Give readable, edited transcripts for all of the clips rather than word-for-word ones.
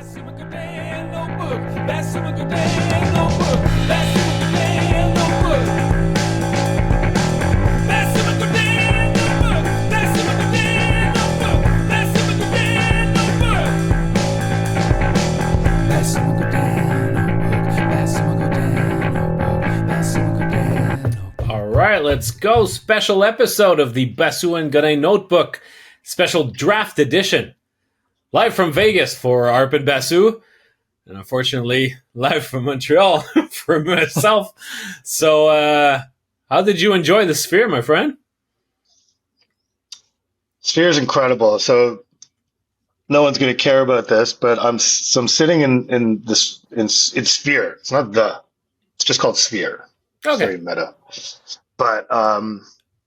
Basu Godin Notebook. Basu Godin Notebook. Basu Godin Notebook. Basu Godin Notebook. Basu Godin Notebook. Basu Godin Notebook. Basu Godin Notebook. Basu Godin Notebook. Basu Godin Notebook. All right, let's go. Special episode of the Basu Godin Notebook, special draft edition. Live from Vegas for Arp and Basu, and unfortunately, live from Montreal for myself. So, how did you enjoy the Sphere, my friend? Sphere is incredible. So no one's going to care about this, but I'm sitting in Sphere. It's not it's just called Sphere. Okay. Very meta. But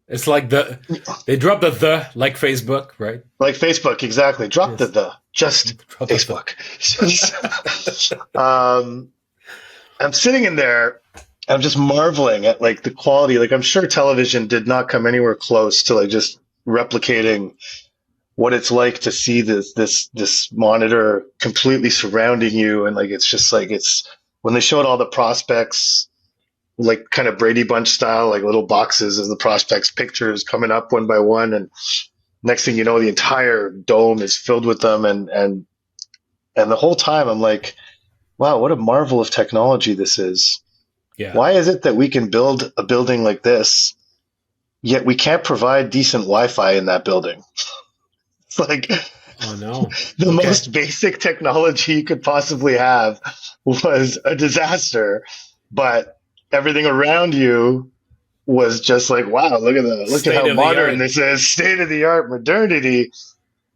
it's like they dropped the like Facebook, right? Like Facebook, exactly. Drop Yes. just Drop Facebook. I'm sitting in there. I'm just marveling at like the quality. Like I'm sure television did not come anywhere close to like just replicating what it's like to see this monitor completely surrounding you, and like it's just like it's when they showed all the prospects, like kind of Brady Bunch style, like little boxes of the prospects pictures coming up one by one, and next thing you know, the entire dome is filled with them, and the whole time I'm like, wow, what a marvel of technology this is. Yeah. Why is it that we can build a building like this, yet we can't provide decent Wi-Fi in that building? It's like, Oh no. the Okay. most basic technology you could possibly have was a disaster, but everything around you was just like, wow, look at State how of the modern art. this is, state of the art modernity.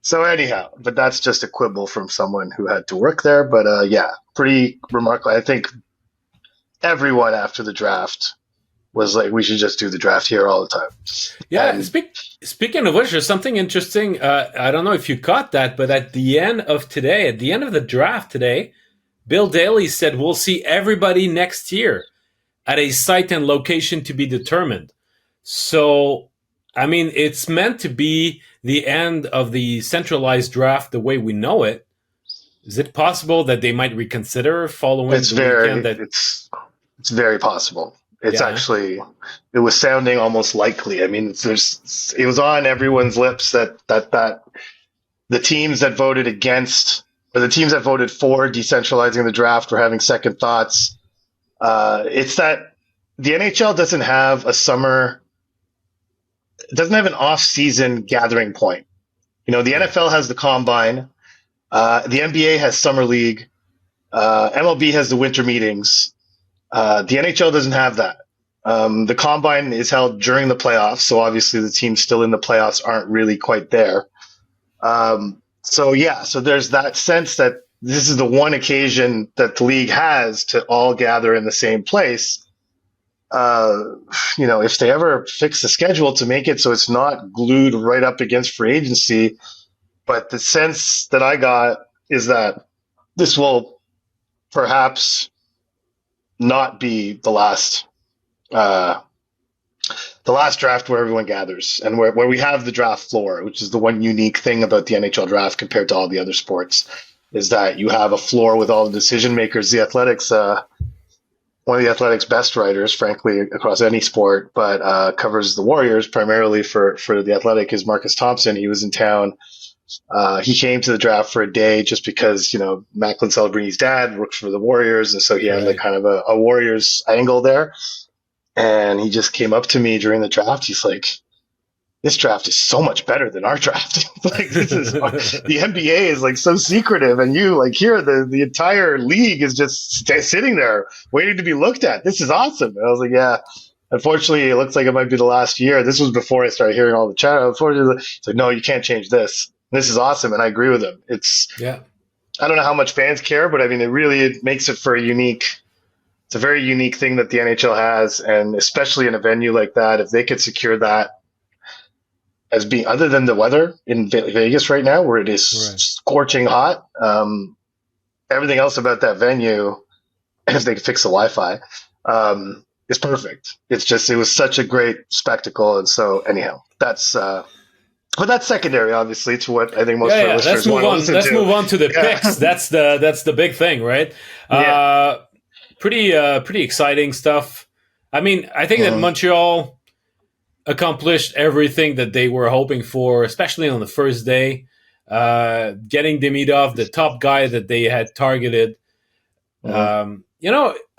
So anyhow, but that's just a quibble from someone who had to work there. But yeah, pretty remarkable. I think everyone after the draft was like, we should just do the draft here all the time. Yeah, And speaking of which, there's something interesting. I don't know if you caught that, but at the end of the draft today, Bill Daley said we'll see everybody next year at a site and location to be determined. So, I mean, it's meant to be the end of the centralized draft the way we know it. Is it possible that they might reconsider following it's the very, weekend? That it's very possible. It's Yeah. actually, it was sounding almost likely. I mean, it was on everyone's lips that the teams that voted against, or the teams that voted for decentralizing the draft were having second thoughts. It's that the NHL doesn't have it doesn't have an off-season gathering point. You know, the NFL has the combine, the NBA has summer league, MLB has the winter meetings. The NHL doesn't have that. The combine is held during the playoffs, so obviously the teams still in the playoffs aren't really quite there. So there's that sense that this is the one occasion that the league has to all gather in the same place. If they ever fix the schedule to make it so it's not glued right up against free agency, but the sense that I got is that this will perhaps not be the last draft where everyone gathers and where we have the draft floor, which is the one unique thing about the NHL draft compared to all the other sports, is that you have a floor with all the decision makers. The Athletics, one of the Athletics' best writers, frankly, across any sport, but covers the Warriors primarily for the Athletic, is Marcus Thompson. He was in town. He came to the draft for a day just because, Macklin Celebrini's dad worked for the Warriors. And so he had like kind of a Warriors angle there. And he just came up to me during the draft. He's like, this draft is so much better than our draft. Like the NBA is like so secretive, and you like here, the entire league is just sitting there waiting to be looked at. This is awesome. And I was like, yeah, unfortunately, it looks like it might be the last year. This was before I started hearing all the chat. Unfortunately, it's like, no, you can't change this. This is awesome, and I agree with him. Yeah. I don't know how much fans care, but I mean, it makes it for it's a very unique thing that the NHL has, and especially in a venue like that, if they could secure that as being, other than the weather in Vegas right now, where it is scorching hot, everything else about that venue, if they could fix the Wi-Fi, is perfect. It was such a great spectacle, and so anyhow, that's But that's secondary, obviously, to what I think most Yeah, of our yeah. Let's listeners move want to on. listen Let's to. move on to the Yeah, picks. That's the big thing, right? yeah, Uh, pretty exciting stuff. I mean, I think that Mhm. Montreal accomplished everything that they were hoping for, especially on the first day. Getting Demidov, the top guy that they had targeted. Mhm.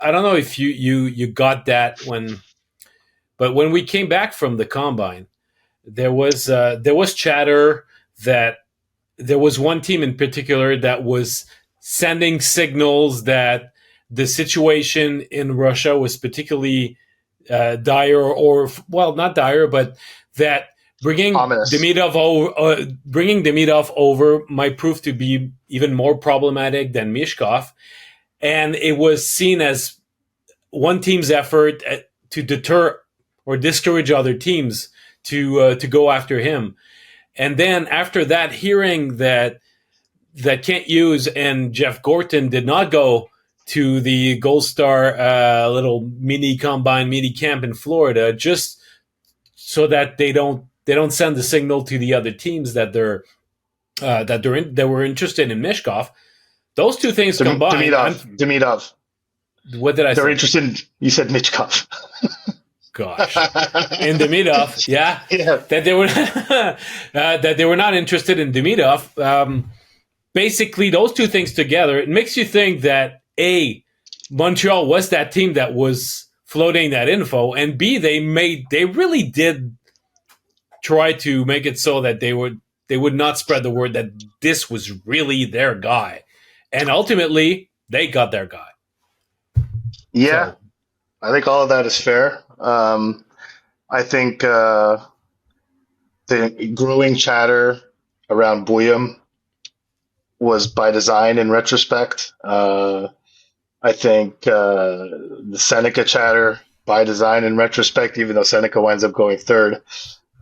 I don't know if you got that but when we came back from the combine, there was chatter that there was one team in particular that was sending signals that the situation in Russia was particularly dire, or well, not dire, but that Ominous. Bringing Demidov over might prove to be even more problematic than Mishkov, and it was seen as one team's effort to deter or discourage other teams to go after him. And then after that, hearing that Kent Hughes and Jeff Gorton did not go to the Gold Star little mini combine, mini camp in Florida, just so that they don't send the signal to the other teams that they were interested in Mishkov. Those two things combined, Demidov. what did I They're say? interested. You said Michkov. Gosh, in Demidov, yeah, Yeah. that they were that they were not interested in Demidov. Basically, those two things together, it makes you think that A, Montreal was that team that was floating that info, and B, they really did try to make it so that they would not spread the word that this was really their guy, and ultimately they got their guy. Yeah, So I think all of that is fair. I think the growing chatter around Buyam was by design in retrospect. I think the Seneca chatter by design in retrospect, even though Seneca winds up going third.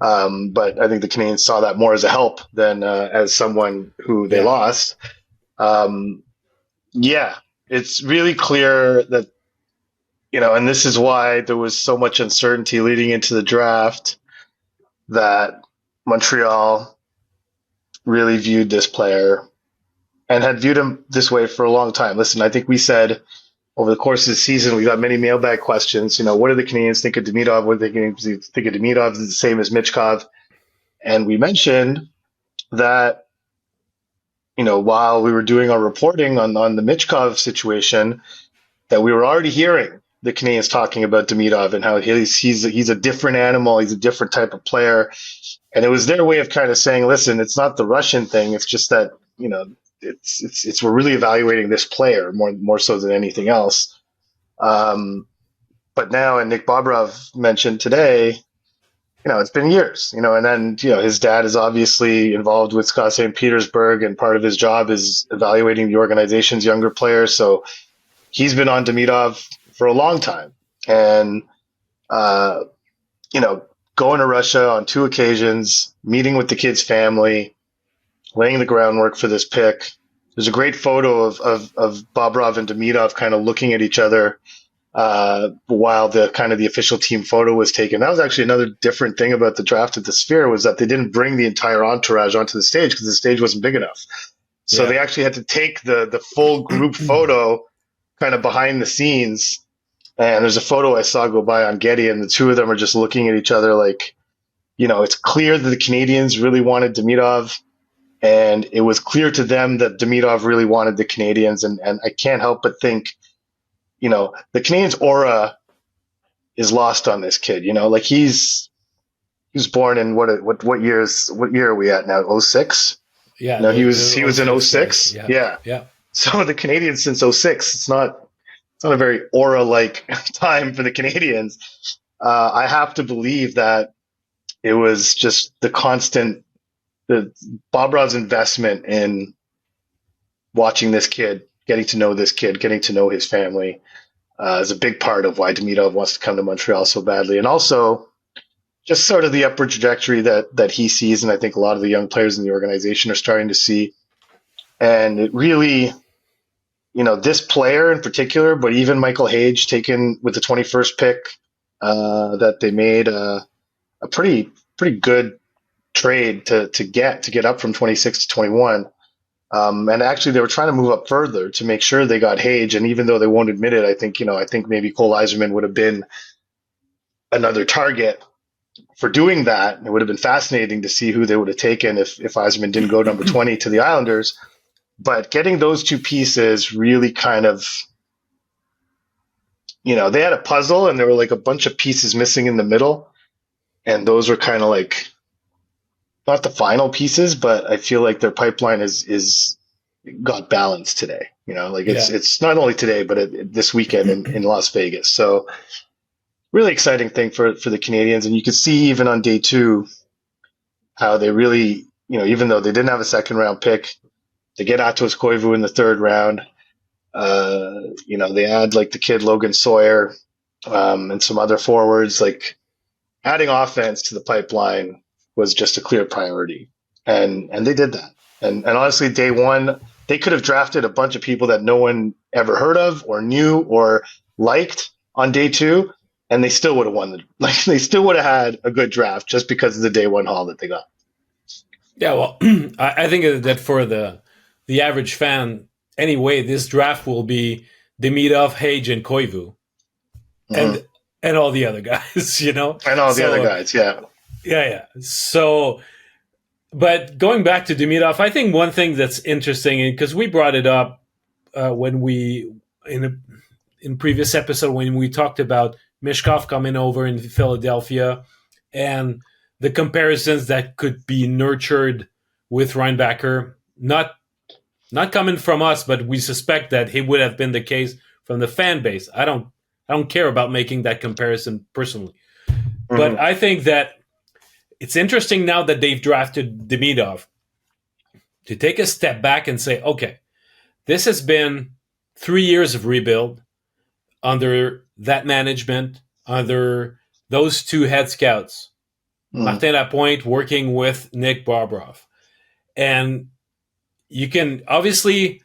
But I think the Canadians saw that more as a help than as someone who they yeah, lost. Um, yeah, it's really clear that, and this is why there was so much uncertainty leading into the draft, that Montreal really viewed this player and had viewed him this way for a long time. Listen, I think we said over the course of the season, we got many mailbag questions. What do the Canadians think of Demidov? What do the Canadians think of Demidov? Is it the same as Michkov? And we mentioned that, while we were doing our reporting on the Michkov situation, that we were already hearing the Canadians talking about Demidov and how he's a different animal. He's a different type of player. And it was their way of kind of saying, listen, it's not the Russian thing. It's just that, it's we're really evaluating this player more so than anything else. But now, and Nick Bobrov mentioned today, it's been years, and then, his dad is obviously involved with Scott St. Petersburg, and part of his job is evaluating the organization's younger players. So he's been on Demidov for a long time. And, uh, going to Russia on two occasions, meeting with the kid's family, laying the groundwork for this pick. There's a great photo of Bobrov and Demidov kind of looking at each other while the official team photo was taken. That was actually another different thing about the draft at the Sphere, was that they didn't bring the entire entourage onto the stage because the stage wasn't big enough. So yeah, they actually had to take the full group photo kind of behind the scenes. And there's a photo I saw go by on Getty, and the two of them are just looking at each other like, it's clear that the Canadians really wanted Demidov, and it was clear to them that Demidov really wanted the Canadians. And I can't help but think, the Canadians' aura is lost on this kid. Like he was born in what year are we at now? '06. yeah. He was in Oh 6 guys. '06. Yeah, Yeah. yeah. So the Canadians since '06, it's not a very aura like time for the Canadians. I have to believe that it was just the Bobrov's investment in watching this kid, getting to know this kid, getting to know his family, is a big part of why Demidov wants to come to Montreal so badly. And also just sort of the upward trajectory that he sees, and I think a lot of the young players in the organization are starting to see. And it really, this player in particular, but even Michael Hage, taken with the 21st pick, that they made a pretty good trade to get up from 26 to 21. And actually, they were trying to move up further to make sure they got Hage. And even though they won't admit it, I think maybe Cole Eiserman would have been another target for doing that. It would have been fascinating to see who they would have taken if Eiserman didn't go number 20 to the Islanders. But getting those two pieces really kind of, they had a puzzle and there were like a bunch of pieces missing in the middle. And those were kind of like not the final pieces, but I feel like their pipeline is got balance today. It's not only today, but this weekend in Las Vegas. So really exciting thing for the Canadians. And you could see even on day 2 how they really, even though they didn't have a second round pick, they get Atos Koivu in the 3rd round. They add like the kid Logan Sawyer and some other forwards. Like adding offense to the pipeline was just a clear priority, and they did that. And honestly, day 1, they could have drafted a bunch of people that no one ever heard of or knew or liked on day 2, and they still would have won. They still would have had a good draft just because of the day 1 haul that they got. Yeah, well, I think that for the average fan, anyway, this draft will be Demidov, Hage, and Koivu, and all the other guys, And all the other guys, yeah. Yeah. So, but going back to Demidov, I think one thing that's interesting, because we brought it up when we in previous episode when we talked about Mishkov coming over in Philadelphia and the comparisons that could be nurtured with Reinbacher, not coming from us, but we suspect that it would have been the case from the fan base. I don't care about making that comparison personally, but I think that it's interesting now that they've drafted Demidov to take a step back and say, okay, this has been 3 years of rebuild under that management, under those 2 head scouts, Martin Lapointe working with Nick Bobroff. And you can, obviously,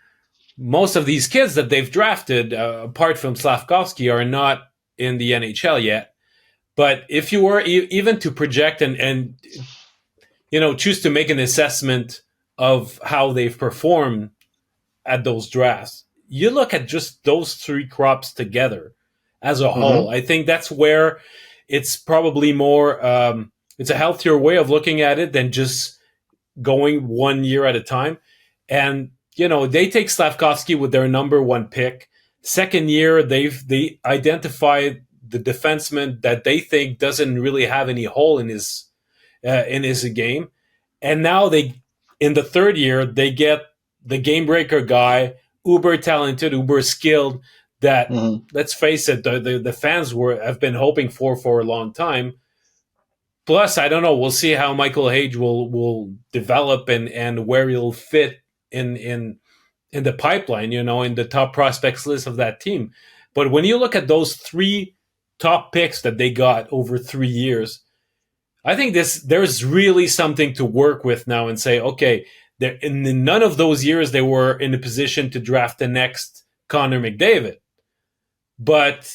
most of these kids that they've drafted, apart from Slavkovsky, are not in the NHL yet. But if you were even to project and choose to make an assessment of how they've performed at those drafts, you look at just those 3 crops together as a whole. I think that's where it's probably more, it's a healthier way of looking at it than just going 1 year at a time. And, they take Slavkovsky with their number 1 pick. Second year, they identified the defenseman that they think doesn't really have any hole in his game. And now in the 3rd year, they get the game breaker guy, uber talented, uber skilled, that, let's face it, the fans have been hoping for a long time. Plus, I don't know, we'll see how Michael Hage will develop and where he'll fit in the pipeline, in the top prospects list of that team. But when you look at those 3 top picks that they got over 3 years, I think there's really something to work with now and say, okay, in none of those years they were in a position to draft the next Connor McDavid. But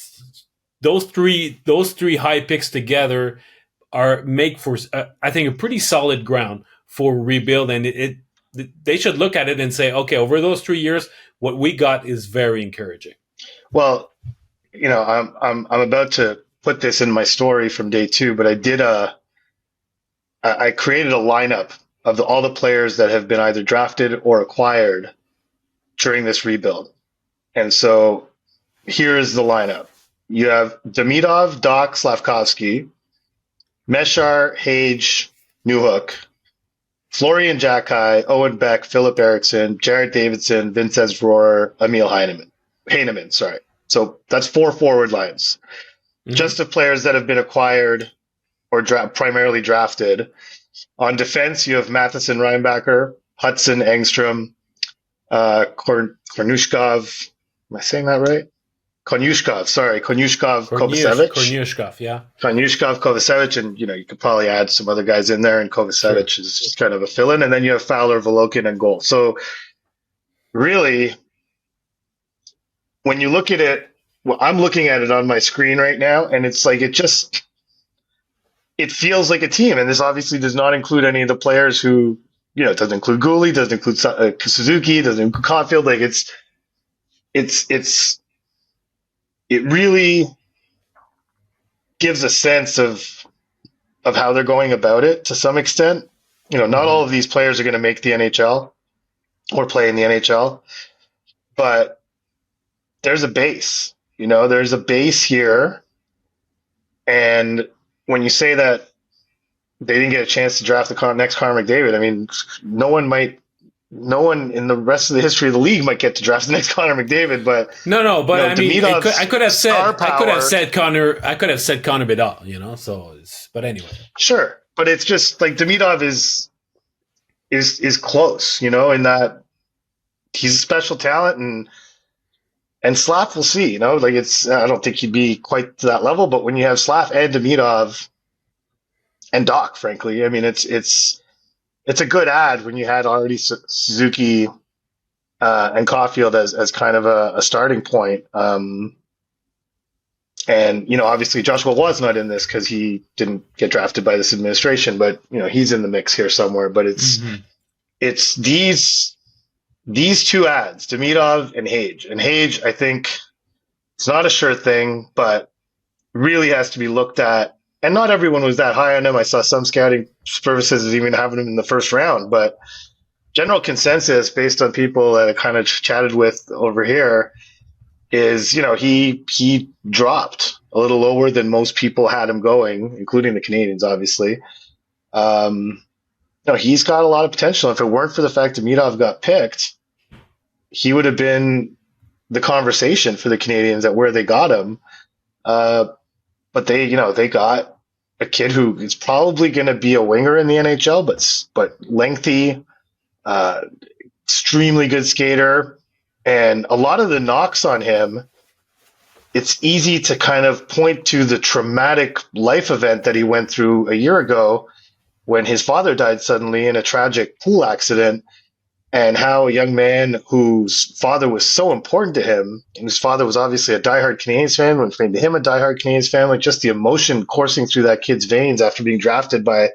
those three high picks together make for, I think, a pretty solid ground for rebuild. And they should look at it and say, okay, over those 3 years, what we got is very encouraging. Well, I'm about to put this in my story from day 2, but I created a lineup of all the players that have been either drafted or acquired during this rebuild. And so here's the lineup. You have Demidov, Doc, Slavkovsky, Meshar, Hage, Newhook, Florian Jacki, Owen Beck, Philip Eriksson, Jared Davidson, Vincent Rohrer, Emil Heineman, sorry. So that's 4 forward lines. Just of players that have been acquired or primarily drafted. On defense, you have Matheson, Reinbacher, Hudson, Engstrom, Kornushkov. Am I saying that right? Konushkov, Kovacevic. Konushkov, yeah. Konushkov, Kovacevic, and you could probably add some other guys in there, and Kovacevic is just kind of a fill-in, and then you have Fowler, Volokin, and goal. So really, when you look at it, well, I'm looking at it on my screen right now, and it's like it feels like a team. And this obviously does not include any of the players who, it doesn't include Gooley, doesn't include Suzuki, doesn't include Caulfield. Like it's it really gives a sense of how they're going about it to some extent. Not all of these players are going to make the NHL or play in the NHL, but there's a base. There's a base here. And when you say that they didn't get a chance to draft the next Connor McDavid, I mean, no one in the rest of the history of the league might get to draft the next Connor McDavid, but but I mean, I could have said Connor Bedard, but anyway. Sure, but it's just like Demidov is close, in that he's a special talent, and Slav, we'll see, like I don't think he'd be quite to that level, but when you have Slav and Demidov and Doc, frankly, I mean, it's a good ad when you had already Suzuki and Caulfield as kind of a starting point. And, obviously Joshua was not in this because he didn't get drafted by this administration, but, he's in the mix here somewhere. But it's these two ads, Demidov and Hage. And Hage, I think it's not a sure thing, but really has to be looked at. And not everyone was that high on him. I saw some scouting services even having him in the first round, but general consensus based on people that I kind of chatted with over here is, he dropped a little lower than most people had him going, including the Canadians, obviously. He's got a lot of potential. If it weren't for the fact that Demidov got picked, he would have been the conversation for the Canadians at where they got him. But they got a kid who is probably going to be a winger in the NHL, but lengthy, extremely good skater. And a lot of the knocks on him, it's easy to kind of point to the traumatic life event that he went through a year ago when his father died suddenly in a tragic pool accident, and how a young man whose father was so important to him, and his father was obviously a diehard Canadiens fan, which made him a diehard Canadiens fan, like just the emotion coursing through that kid's veins after being drafted by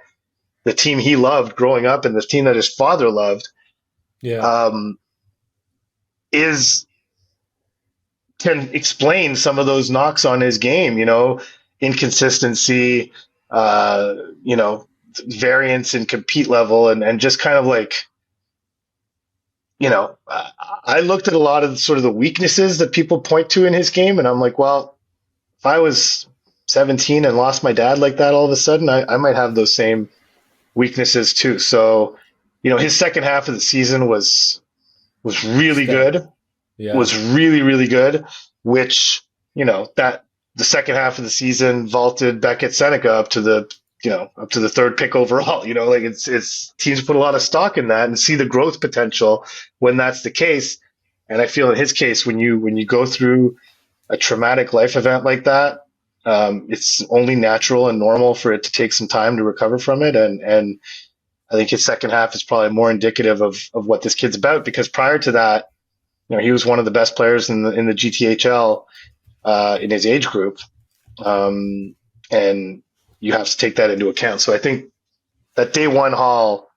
the team he loved growing up and the team that his father loved, can explain some of those knocks on his game, inconsistency, variance in compete level, and just kind of like, I looked at a lot of sort of the weaknesses that people point to in his game, and I'm like, well, if I was 17 and lost my dad like that all of a sudden, I might have those same weaknesses too. So, his second half of the season was really good. Yeah. Was really, really good, which, that the second half of the season vaulted Beckett Seneca up to the third pick overall. Like it's teams put a lot of stock in that and see the growth potential when that's the case. And I feel in his case, when you go through a traumatic life event like that, it's only natural and normal for it to take some time to recover from it. And I think his second half is probably more indicative of what this kid's about, because prior to that, he was one of the best players in the GTHL in his age group. And you have to take that into account. So I think that day one haul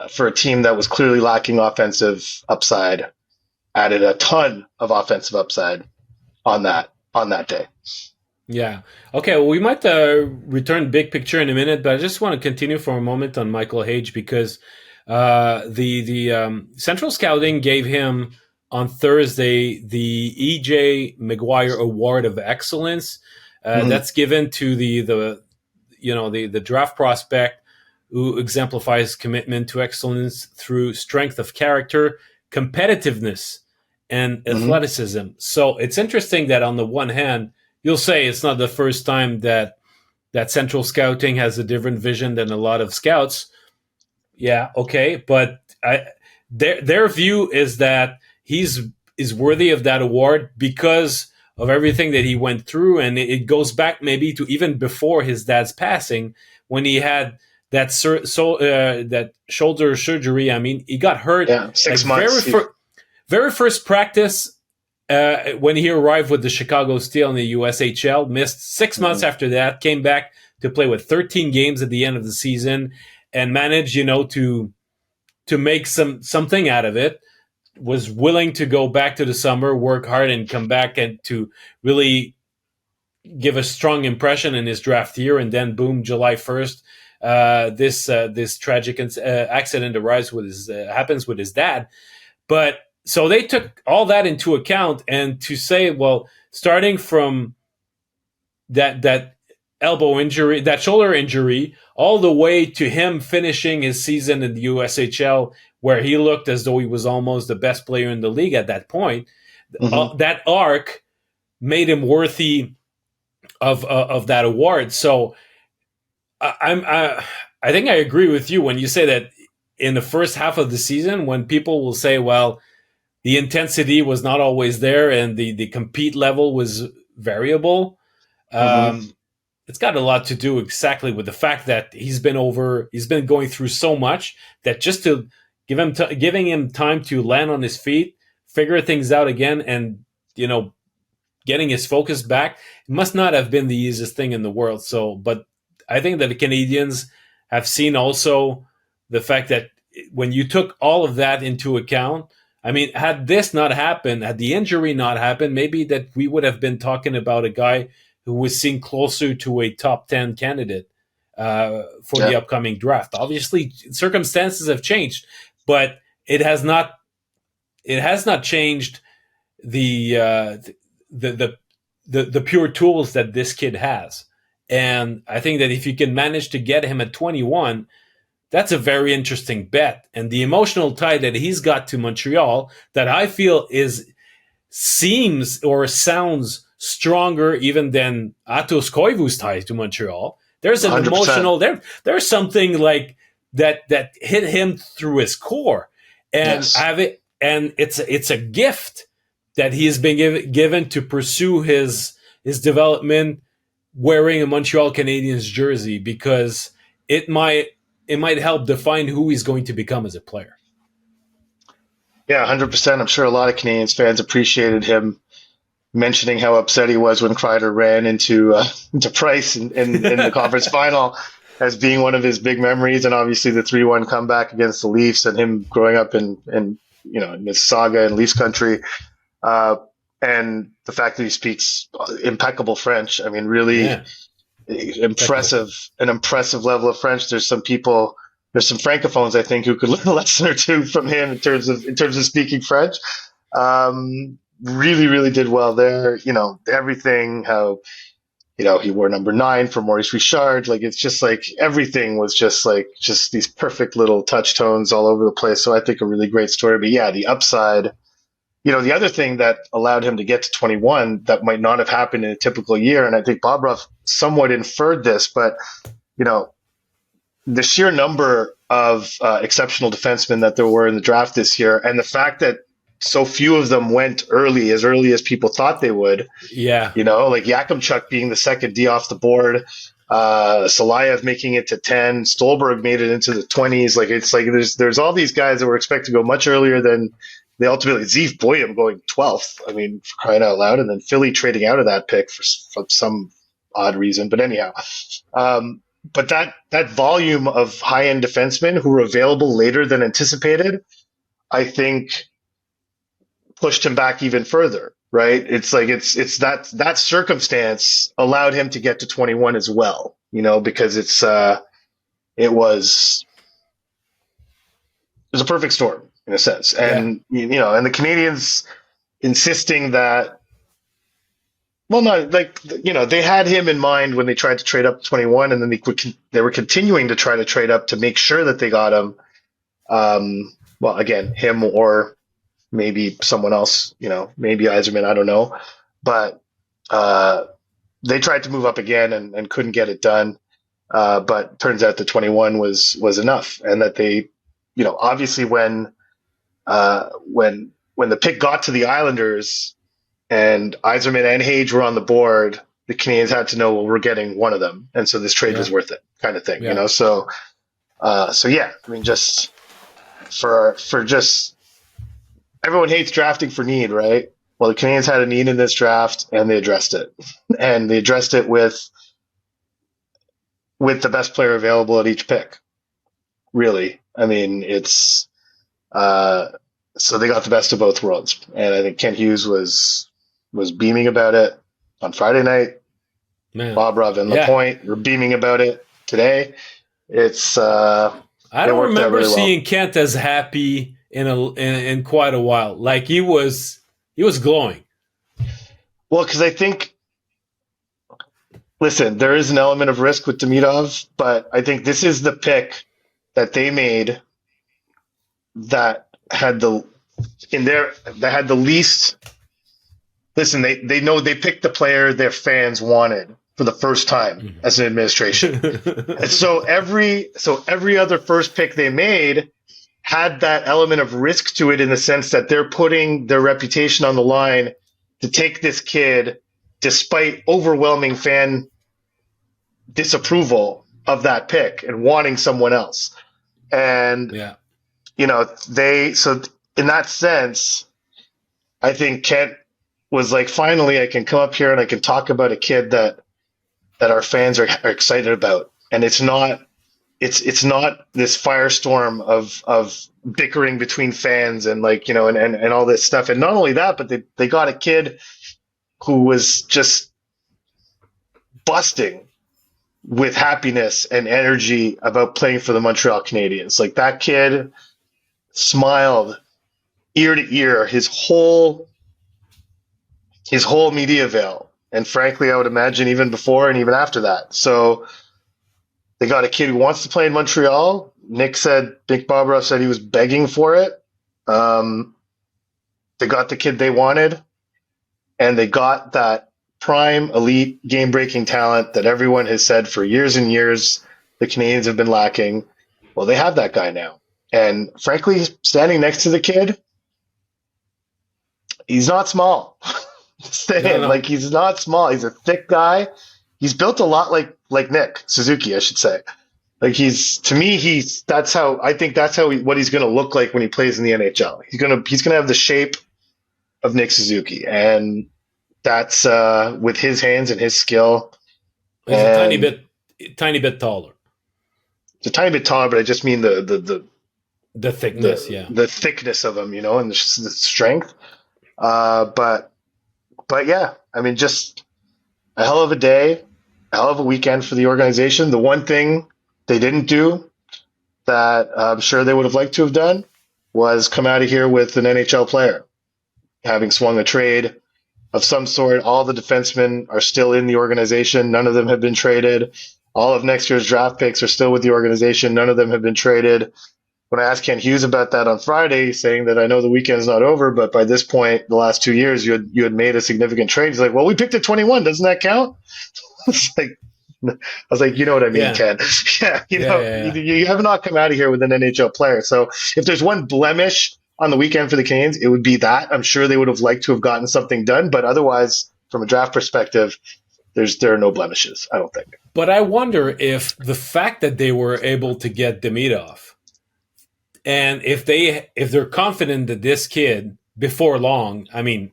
for a team that was clearly lacking offensive upside added a ton of offensive upside on that day. Yeah. Okay. Well, we might return big picture in a minute, but I just want to continue for a moment on Michael Hage, because the Central Scouting gave him on Thursday the E.J. McGuire Award of Excellence. That's given to the draft prospect who exemplifies commitment to excellence through strength of character, competitiveness, and athleticism. So it's interesting that on the one hand, you'll say it's not the first time that Central Scouting has a different vision than a lot of scouts. Yeah, okay, but their view is that is worthy of that award because of everything that he went through, and it goes back maybe to even before his dad's passing, when he had that that shoulder surgery. I mean, he got hurt 6 months. Very first practice when he arrived with the Chicago Steel in the USHL, missed 6 months after that, came back to play with 13 games at the end of the season and manage, to make something out of it. Was willing to go back to the summer, work hard, and come back and to really give a strong impression in his draft year, and then boom, July 1st, this tragic accident arrives with happens with his dad. But so they took all that into account, and to say, well, starting from that elbow injury, that shoulder injury, all the way to him finishing his season in the USHL, where he looked as though he was almost the best player in the league at that point. That arc made him worthy of that award. So I think I agree with you when you say that in the first half of the season, when people will say, well, the intensity was not always there and the compete level was variable. It's got a lot to do exactly with the fact that he's been going through so much that just to giving him time to land on his feet, figure things out again, and getting his focus back, it must not have been the easiest thing in the world. So, but I think that the Canadians have seen also the fact that when you took all of that into account, I mean, had this not happened, had the injury not happened, maybe that we would have been talking about a guy who was seen closer to a top 10 candidate for the upcoming draft. Obviously, circumstances have changed, but it has not changed the pure tools that this kid has. And I think that if you can manage to get him at 21, that's a very interesting bet. And the emotional tie that he's got to Montreal, that I feel seems or sounds stronger even than Atos Koivu's tie to Montreal. There's an 100%. Emotional there's something like that hit him through his core, and and it's a gift that he has been given to pursue his development wearing a Montreal Canadiens jersey, because it might help define who he's going to become as a player. Yeah, 100%. I'm sure a lot of Canadiens fans appreciated him mentioning how upset he was when Kreider ran into Price in the conference final as being one of his big memories, and obviously the 3-1 comeback against the Leafs and him growing up in Mississauga and Leafs country, and the fact that he speaks impeccable French. I mean, really impressive level of French. There's some francophones, I think, who could learn a lesson or two from him in terms of speaking French. Really, really did well there. Everything, how, he wore number 9 for Maurice Richard. Like, it's just like everything was just these perfect little touch tones all over the place. So I think a really great story. But yeah, the upside, the other thing that allowed him to get to 21 that might not have happened in a typical year, and I think Bob Ruff somewhat inferred this, but, the sheer number of exceptional defensemen that there were in the draft this year, and the fact that so few of them went early as people thought they would. Yeah. Like Yakimchuk being the second D off the board, Salayev making it to 10, Stolberg made it into the 20s. Like, it's like there's all these guys that were expected to go much earlier than they ultimately. Zeev Boyum going 12th. I mean, for crying out loud. And then Philly trading out of that pick for some odd reason. But anyhow, but that volume of high-end defensemen who were available later than anticipated, I think, pushed him back even further, right? It's like it's that circumstance allowed him to get to 21 as well, because it was a perfect storm in a sense. And and the Canadians insisting that, well, not like, they had him in mind when they tried to trade up to 21, and then they were continuing to try to trade up to make sure that they got him. Well, again, him or maybe someone else, maybe Yzerman, I don't know. But they tried to move up again and couldn't get it done. But turns out the 21 was enough. And that they, obviously when the pick got to the Islanders and Yzerman and Hage were on the board, the Canadians had to know, well, we're getting one of them. And so this trade was worth it, kind of thing, So yeah, I mean, just for just, everyone hates drafting for need, right? Well, the Canadians had a need in this draft, and they addressed it. And they addressed it with with the best player available at each pick. Really, I mean, it's so they got the best of both worlds, and I think Kent Hughes was beaming about it on Friday night. Man. Bobrov and Lapointe were beaming about it today. It's I don't remember seeing Kent as happy in quite a while. Like he was glowing. Well, because I think, listen, there is an element of risk with Demidov, but I think this is the pick that they made that had the least. Listen, they know they picked the player their fans wanted for the first time as an administration. And so every other first pick they made had that element of risk to it, in the sense that they're putting their reputation on the line to take this kid despite overwhelming fan disapproval of that pick and wanting someone else. And in that sense, I think Kent was like, finally I can come up here and I can talk about a kid that our fans are excited about. And it's not this firestorm of bickering between fans and and all this stuff. And not only that, but they got a kid who was just busting with happiness and energy about playing for the Montreal Canadiens. Like, that kid smiled ear to ear his whole media veil. And frankly, I would imagine even before and even after that. So they got a kid who wants to play in Montreal. Nick Bobrov said he was begging for it. They got the kid they wanted, and they got that prime elite game-breaking talent that everyone has said for years and years the Canadiens have been lacking. Well, they have that guy now. And frankly, standing next to the kid, he's not small. No. Like, he's not small. He's a thick guy. He's built a lot like Nick Suzuki, I should say. Like, that's how what he's going to look like when he plays in the NHL. He's going to have the shape of Nick Suzuki, and that's with his hands and his skill. He's a tiny bit taller. It's a tiny bit taller, but I just mean the thickness, the thickness of him, and the strength. But yeah, I mean, just a hell of a day, a hell of a weekend for the organization. The one thing they didn't do that I'm sure they would have liked to have done was come out of here with an NHL player, having swung a trade of some sort. All the defensemen are still in the organization. None of them have been traded. All of next year's draft picks are still with the organization. None of them have been traded. When I asked Kent Hughes about that on Friday, saying that I know the weekend's not over, but by this point, the last 2 years, you had made a significant trade. He's like, well, we picked at 21. Doesn't that count? I was like, you know what I mean, Ken. You have not come out of here with an NHL player. So if there's one blemish on the weekend for the Canadiens, it would be that. I'm sure they would have liked to have gotten something done, but otherwise, from a draft perspective, there are no blemishes, I don't think. But I wonder if the fact that they were able to get Demidov, and if they're confident that this kid before long, I mean,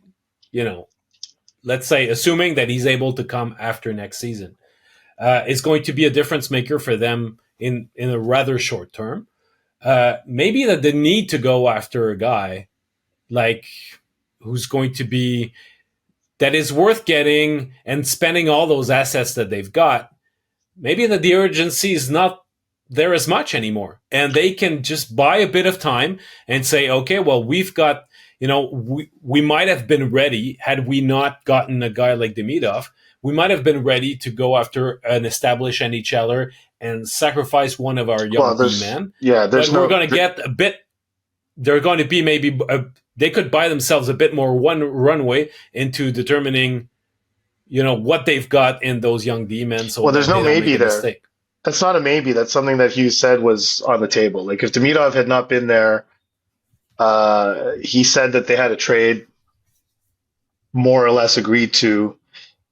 let's say assuming that he's able to come after next season, is going to be a difference maker for them in a rather short term. Maybe that they need to go after a guy like who's going to be that is worth getting and spending all those assets that they've got. Maybe that the urgency is not there as much anymore, and they can just buy a bit of time and say, okay, well, we've got, we might have been ready had we not gotten a guy like Demidov. We might have been ready to go after an established NHLer and sacrifice one of our young men. Yeah, we're going to get a bit. They're going to be maybe they could buy themselves a bit more runway into determining, what they've got in those young D-men. So there's no maybe there. Mistake. That's not a maybe. That's something that Hughes said was on the table. Like, if Demidov had not been there, he said that they had a trade more or less agreed to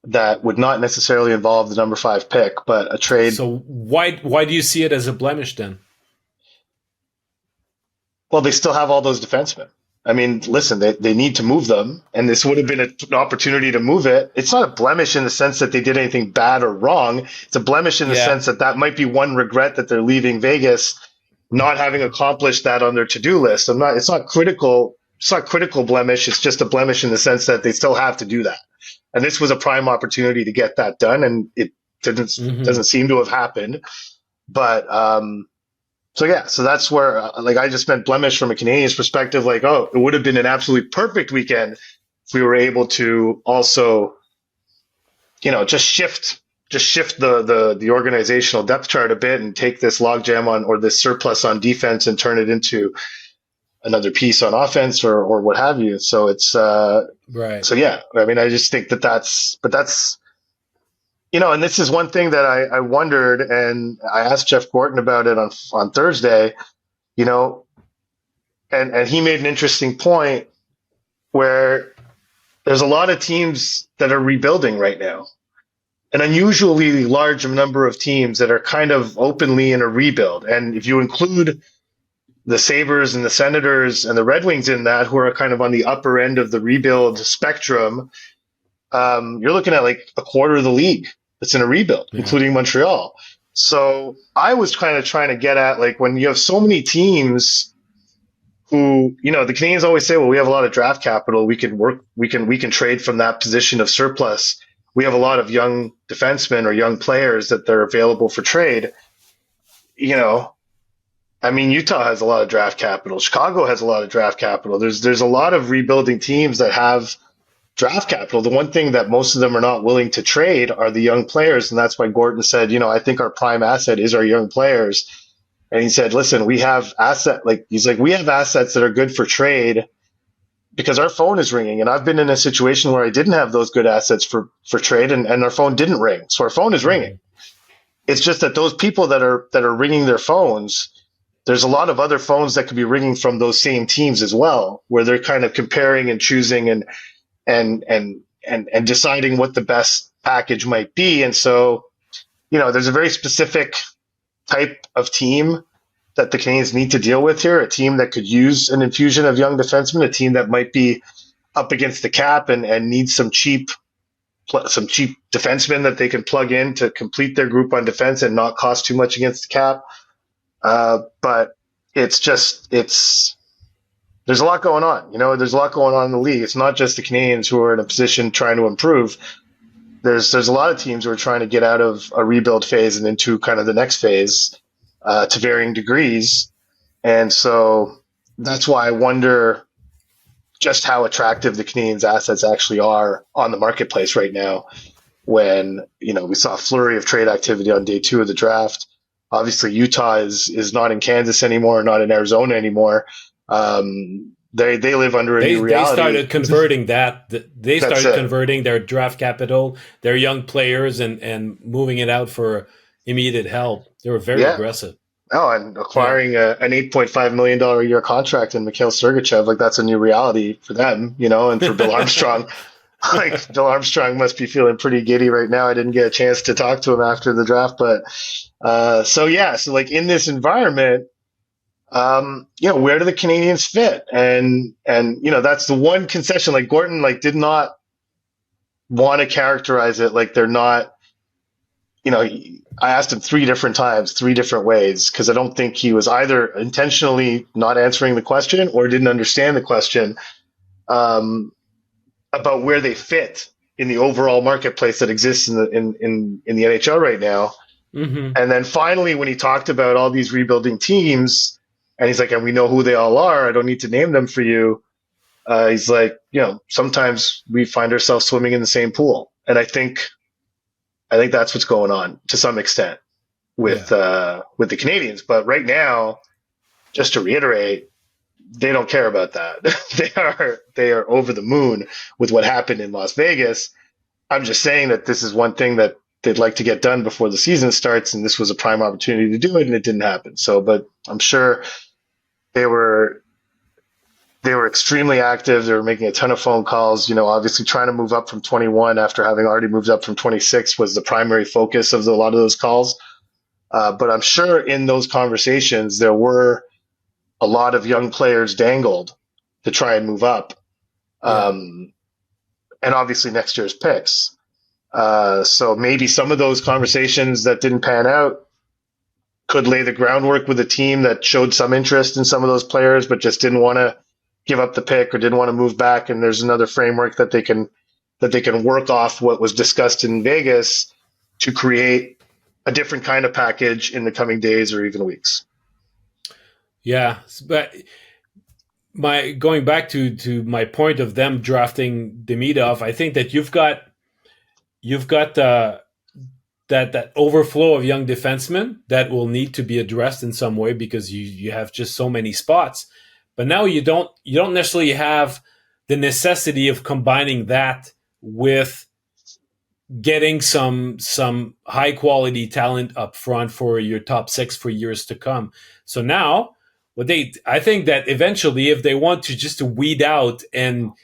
that would not necessarily involve the number 5 pick, but a trade. So why do you see it as a blemish then? Well, they still have all those defensemen. I mean, listen, they need to move them, and this would have been an opportunity to move it. It's not a blemish in the sense that they did anything bad or wrong. It's a blemish in the Yeah. sense that that might be one regret that they're leaving Vegas, not having accomplished that on their to-do list. It's not critical. It's not critical blemish. It's just a blemish in the sense that they still have to do that. And this was a prime opportunity to get that done, and it doesn't seem to have happened. But so that's where like I just meant blemish from a Canadian's perspective. Like, oh, it would have been an absolutely perfect weekend if we were able to also, just shift the organizational depth chart a bit and take this logjam on or this surplus on defense and turn it into another piece on offense or what have you. So it's right. So yeah, I mean, I just think that's and this is one thing that I wondered, and I asked Jeff Gorton about it on Thursday, and he made an interesting point where there's a lot of teams that are rebuilding right now, an unusually large number of teams that are kind of openly in a rebuild. And if you include the Sabres and the Senators and the Red Wings in that, who are kind of on the upper end of the rebuild spectrum, you're looking at like a quarter of the league that's in a rebuild, including Montreal. So I was kind of trying to get at, like, when you have so many teams who, the Canadians always say, well, we have a lot of draft capital. We can trade from that position of surplus. We have a lot of young defensemen or young players that they're available for trade. I mean, Utah has a lot of draft capital. Chicago has a lot of draft capital. There's a lot of rebuilding teams that have draft capital. The one thing that most of them are not willing to trade are the young players. And that's why Gorton said, I think our prime asset is our young players. And he said, listen, we have we have assets that are good for trade because our phone is ringing. And I've been in a situation where I didn't have those good assets for trade and our phone didn't ring. So our phone is ringing. It's just that those people that are ringing their phones, there's a lot of other phones that could be ringing from those same teams as well, where they're kind of comparing and choosing and deciding what the best package might be. And so, there's a very specific type of team that the Canadians need to deal with here, a team that could use an infusion of young defensemen, a team that might be up against the cap and needs some cheap defensemen that they can plug in to complete their group on defense and not cost too much against the cap. But there's a lot going on. There's a lot going on in the league. It's not just the Canadians who are in a position trying to improve. There's a lot of teams who are trying to get out of a rebuild phase and into kind of the next phase to varying degrees. And so that's why I wonder just how attractive the Canadians' assets actually are on the marketplace right now when, we saw a flurry of trade activity on day 2 of the draft. Obviously, Utah is not in Kansas anymore, not in Arizona anymore. They live under a new reality. They started converting that. They started converting their draft capital, their young players, and moving it out for immediate help. They were very aggressive. Oh, and acquiring an $8.5 million a year contract in Mikhail Sergachev, like that's a new reality for them, and for Bill Armstrong. Like Bill Armstrong must be feeling pretty giddy right now. I didn't get a chance to talk to him after the draft, but so like in this environment, where do the Canadians fit? And that's the one concession. Like Gorton, did not want to characterize it like they're not. I asked him 3 different times, 3 different ways, because I don't think he was either intentionally not answering the question or didn't understand the question about where they fit in the overall marketplace that exists in the NHL right now. Mm-hmm. And then finally, when he talked about all these rebuilding teams, and he's like, and we know who they all are, I don't need to name them for you. He's like, sometimes we find ourselves swimming in the same pool. And I think that's what's going on to some extent with the Canadians. But right now, just to reiterate, they don't care about that. They are over the moon with what happened in Las Vegas. I'm just saying that this is one thing that they'd like to get done before the season starts, and this was a prime opportunity to do it, and it didn't happen. So, but I'm sure they were extremely active. They were making a ton of phone calls. Obviously trying to move up from 21 after having already moved up from 26 was the primary focus of a lot of those calls. But I'm sure in those conversations there were a lot of young players dangled to try and move up. Yeah. And obviously next year's picks. So maybe some of those conversations that didn't pan out could lay the groundwork with a team that showed some interest in some of those players, but just didn't want to give up the pick or didn't want to move back. And there's another framework that they can work off what was discussed in Vegas to create a different kind of package in the coming days or even weeks. Yeah, but going back to my point of them drafting Demidov, I think that you've got that overflow of young defensemen that will need to be addressed in some way because you have just so many spots. But now you don't necessarily have the necessity of combining that with getting some high quality talent up front for your top six for years to come. So now I think that eventually if they want to just to weed out and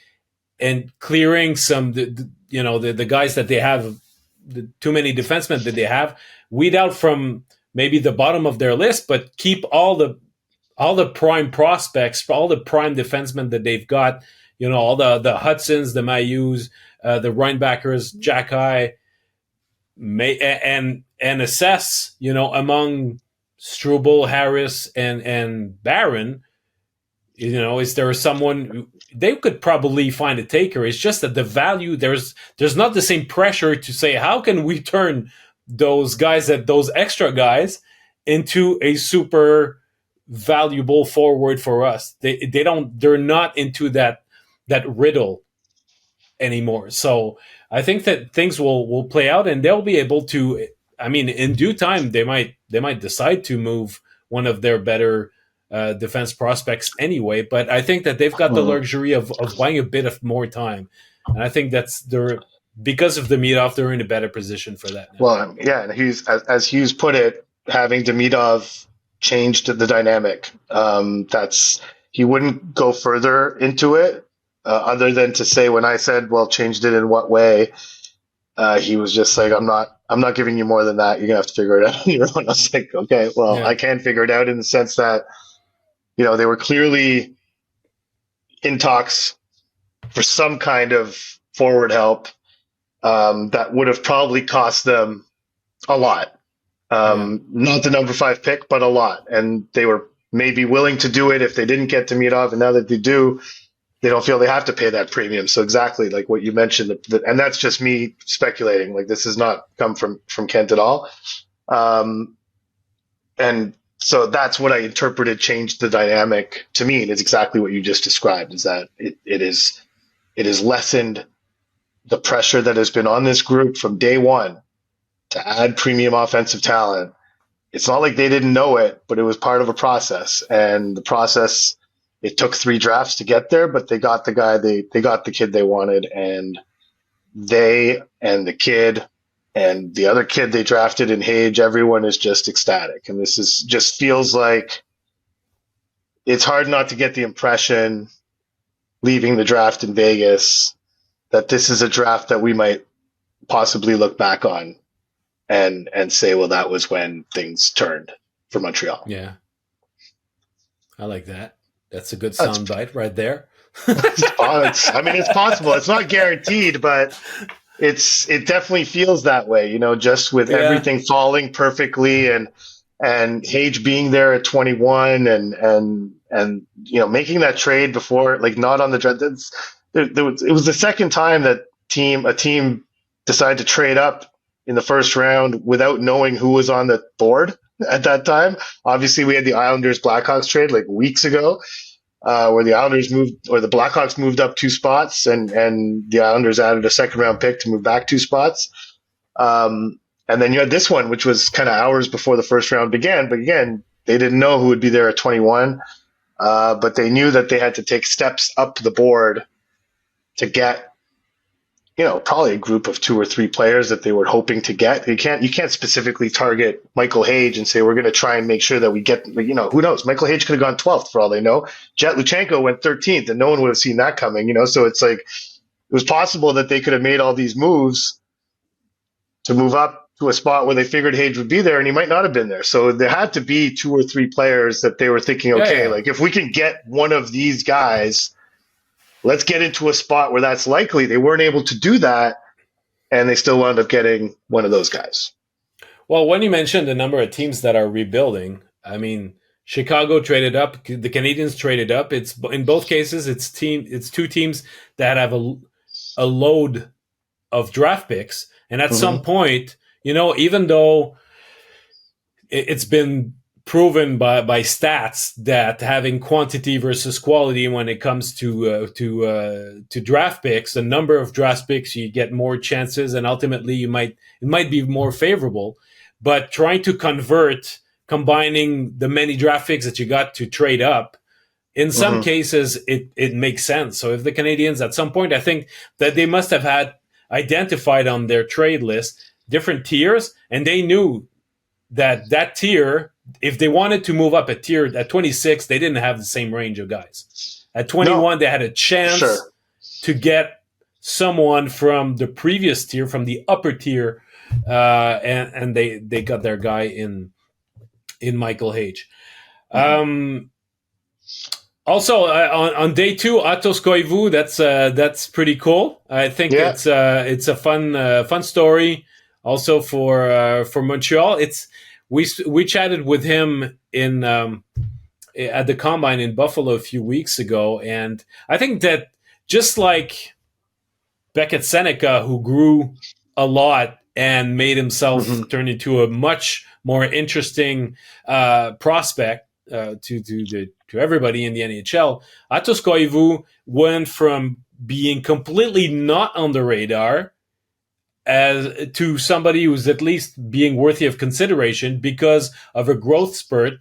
clearing some the guys that they have, the too many defensemen that they have, weed out from maybe the bottom of their list, but keep all the prime prospects, all the prime defensemen that they've got, all the Hudsons, the Mayus, the Reinbackers, Jack-Eye, and assess, among Struble, Harris, and Barron, is there someone they could probably find a taker? It's just that the value, there's not the same pressure to say, how can we turn those extra guys into a super valuable forward for us? They're not into that riddle anymore. So I think that things will play out and they'll be able to, in due time, they might decide to move one of their better defense prospects anyway, but I think that they've got the luxury of buying a bit of more time. And I think because of Demidov, they're in a better position for that now. Well, yeah, and as Hughes put it, having Demidov changed the dynamic. He wouldn't go further into it other than to say, when I said, well, changed it in what way? He was just like, I'm not giving you more than that. You're gonna have to figure it out on your own. I was like, okay, well, yeah. I can figure it out in the sense that, they were clearly in talks for some kind of forward help that would have probably cost them a lot. Not the number 5 pick, but a lot. And they were maybe willing to do it if they didn't get Demidov. And now that they do, they don't feel they have to pay that premium. So exactly like what you mentioned, and that's just me speculating. Like, this has not come from Kent at all. And so that's what I interpreted changed the dynamic to me. And it's exactly what you just described, is that it is lessened the pressure that has been on this group from day one to add premium offensive talent. It's not like they didn't know it, but it was part of a process. And the process, it took 3 drafts to get there, but they got the guy, they got the kid they wanted, and they and the kid and the other kid they drafted in Hage, everyone is just ecstatic. And this just feels like it's hard not to get the impression, leaving the draft in Vegas, that this is a draft that we might possibly look back on and say, well, that was when things turned for Montreal. Yeah. I like that. That's a good soundbite right there. It's possible. It's not guaranteed, but it definitely feels that way, just with everything falling perfectly and Hage being there at 21 and making that trade before, like, not on the draft. It was the second time that a team decided to trade up in the first round without knowing who was on the board at that time. Obviously, we had the Islanders Blackhawks trade like weeks ago, where the Islanders the Blackhawks moved up 2 spots, and the Islanders added a second round pick to move back 2 spots. And then you had this one, which was kind of hours before the first round began. But again, they didn't know who would be there at 21, but they knew that they had to take steps up the board to get, probably a group of 2 or 3 players that they were hoping to get. You can't specifically target Michael Hage and say, we're going to try and make sure that we get, who knows? Michael Hage could have gone 12th for all they know. Jet Luchenko went 13th, and no one would have seen that coming, So it's like, it was possible that they could have made all these moves to move up to a spot where they figured Hage would be there, and he might not have been there. So there had to be 2 or 3 players that they were thinking, okay, like, if we can get one of these guys let's get into a spot where that's likely. They weren't able to do that, and they still wound up getting one of those guys. Well, when you mentioned the number of teams that are rebuilding, I mean, Chicago traded up, the Canadiens traded up. It's in both cases, it's two teams that have a load of draft picks, and at some point, even though it's been proven by stats that having quantity versus quality when it comes to draft picks, the number of draft picks, you get more chances, and ultimately it might be more favorable. But trying to combining the many draft picks that you got to trade up, in some cases it makes sense. So if the Canadiens at some point, I think that they must have had identified on their trade list different tiers, and they knew that tier, if they wanted to move up a tier at 26, they didn't have the same range of guys. At 21, they had a chance to get someone from the previous tier, from the upper tier, and they got their guy in Michael Hage. Also, on day 2, Atos Koivu, that's pretty cool. I think it's a fun story. Also for Montreal, we chatted with him at the Combine in Buffalo a few weeks ago, and I think that just like Beckett Seneca, who grew a lot and made himself turn into a much more interesting prospect to everybody in the NHL, Atos Koivu went from being completely not on the radar as to somebody who's at least being worthy of consideration because of a growth spurt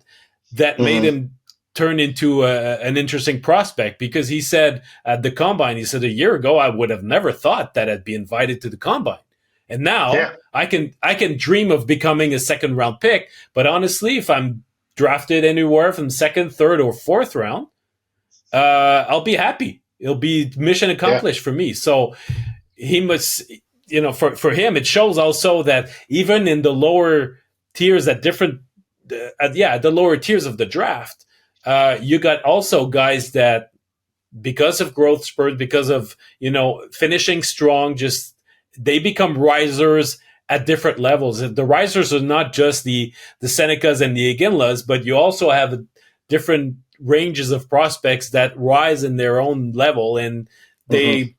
that made him turn into an interesting prospect. Because he said at the Combine, he said a year ago, I would have never thought that I'd be invited to the Combine. And now I can dream of becoming a second round pick. But honestly, if I'm drafted anywhere from second, third, or fourth round, I'll be happy. It'll be mission accomplished for me. So he must, for him, it shows also that even in the lower tiers the lower tiers of the draft, you got also guys that, because of growth spurt, because of, finishing strong, just they become risers at different levels. The risers are not just the Senecas and the Iginlas, but you also have different ranges of prospects that rise in their own level, and they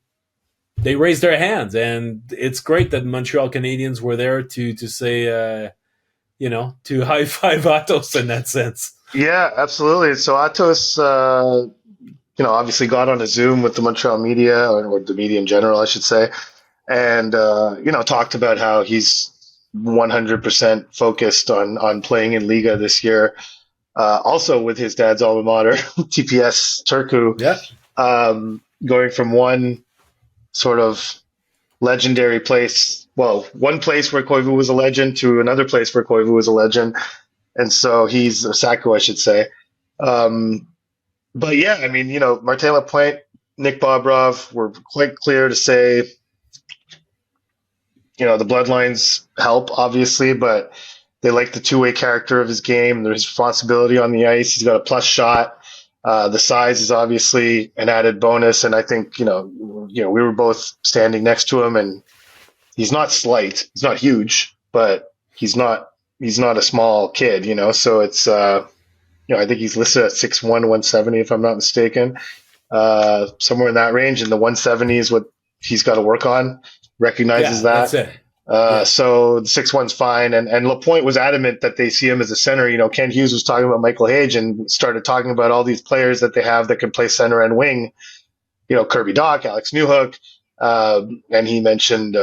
raise their hands. And it's great that Montreal Canadiens were there to say, to high five Atos in that sense. Yeah, absolutely. So Atos, obviously got on a Zoom with the Montreal media, or the media in general, I should say, and talked about how he's 100% focused on playing in Liga this year. Also with his dad's alma mater, TPS Turku, going from one sort of legendary place, one place where Koivu was a legend to another place where Koivu was a legend. And so he's Saku, I should say. But yeah, I mean, Martin Lapointe, Nick Bobrov were quite clear to say, the bloodlines help, obviously, but they like the two-way character of his game. There's responsibility on the ice. He's got a plus shot. The size is obviously an added bonus. And I think, we were both standing next to him, and he's not slight. He's not huge, but he's not a small kid, so it's, I think he's listed at 6'1", 170, if I'm not mistaken, somewhere in that range. And the 170 is what he's got to work on, recognizes that. That's it. So the 6'1's fine. And Lapointe was adamant that they see him as a center. Ken Hughes was talking about Michael Hage and started talking about all these players that they have that can play center and wing, Kirby Dach, Alex Newhook. And he mentioned,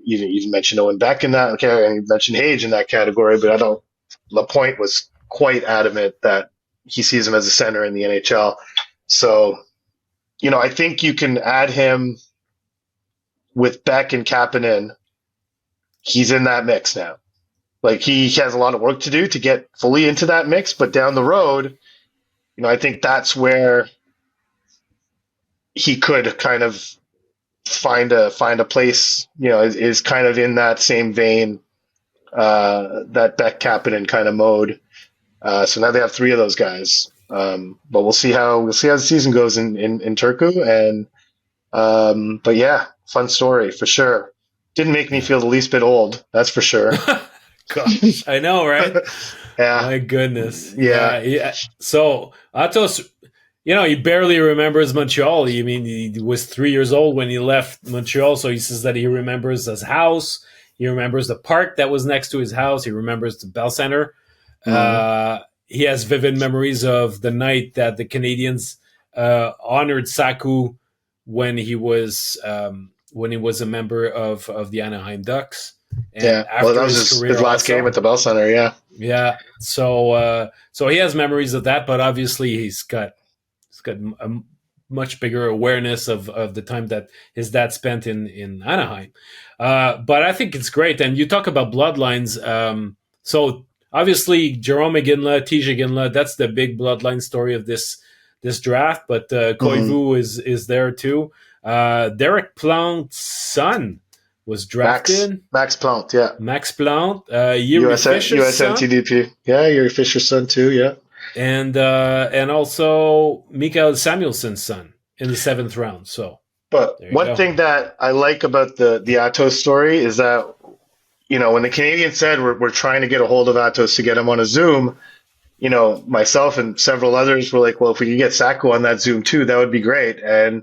even mentioned Owen Beck in that, and he mentioned Hage in that category, but Lapointe was quite adamant that he sees him as a center in the NHL. So, I think you can add him with Beck and Kapanen. He's in that mix now. Like, he has a lot of work to do to get fully into that mix, but down the road, I think that's where he could kind of find a place, is kind of in that same vein, that Beck Kapanen kind of mode. So now they have three of those guys. But we'll see how the season goes in Turku, and But yeah, fun story for sure. Didn't make me Yeah. feel the least bit old. That's for sure. Gosh, I know, right? Yeah, My goodness. yeah. Yeah, yeah. So Atos, he barely remembers Montreal. I mean, he was 3 years old when he left Montreal. So he says that he remembers his house. He remembers the park that was next to his house. He remembers the Bell Center. Mhm. Uh, he has vivid memories of the night that the Canadians honored Saku when he was a member of the Anaheim Ducks, and Yeah. Well, that after was his his career last game also. at the Bell Center. Yeah. Yeah, so he has memories of that, but obviously he's got a much bigger awareness of the time that his dad spent in Anaheim. But I think it's great. And you talk about bloodlines. So obviously Jerome Iginla, Tige Iginla, that's the big bloodline story of this draft. But Hmm. Koivu is there too. Derek Plant's son was drafted. Max Plant. Yeah. Max Plant, Yuri Fisher's son, USNTDP. Yeah, you're Fisher's son too. Yeah. and also Mikael Samuelson's son in the seventh round. So But there you one go. thing that I like about the Atos story is that when the Canadians said we're trying to get a hold of Atos to get him on a Zoom, myself and several others were like, well, if we could get Saku on that Zoom too, that would be great. And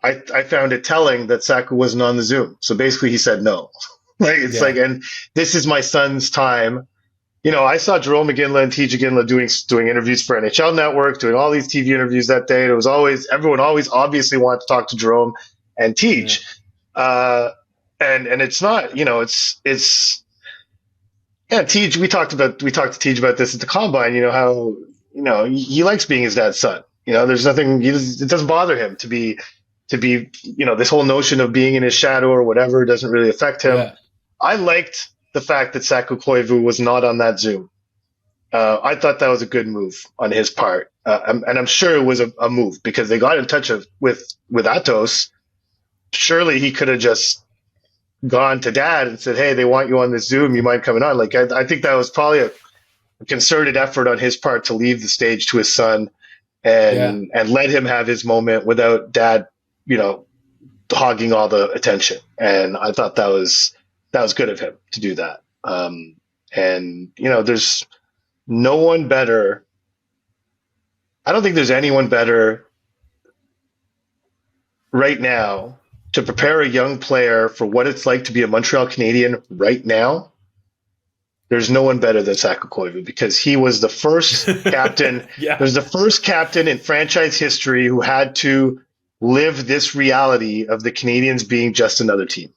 I found it telling that Saku wasn't on the Zoom. So basically, he said no. Like it's like, Yeah, and this is my son's time. I saw Jerome McGinley and T. McGinley doing interviews for NHL Network, doing all these TV interviews that day. And it was always everyone always obviously wanted to talk to Jerome and yeah, Teach. Uh, and it's not, it's yeah, Tej. We talked to Tej about this at the combine. How he likes being his dad's son. There's nothing. It doesn't bother him to be. This whole notion of being in his shadow or whatever doesn't really affect him. yeah, I liked the fact that Saku Koivu was not on that Zoom. I thought that was a good move on his part, and I'm sure it was a move because they got in touch with Atos. Surely he could have just gone to dad and said, "Hey, they want you on this Zoom. You mind coming on?" Like I think that was probably a concerted effort on his part to leave the stage to his son yeah, and let him have his moment without dad, you know, hogging all the attention. And I thought that was good of him to do that. And there's no one better. I don't think there's anyone better right now to prepare a young player for what it's like to be a Montreal Canadian right now. There's no one better than Saku Koivu because he was the first captain. yeah, There's the first captain in franchise history who had to live this reality of the Canadians being just another team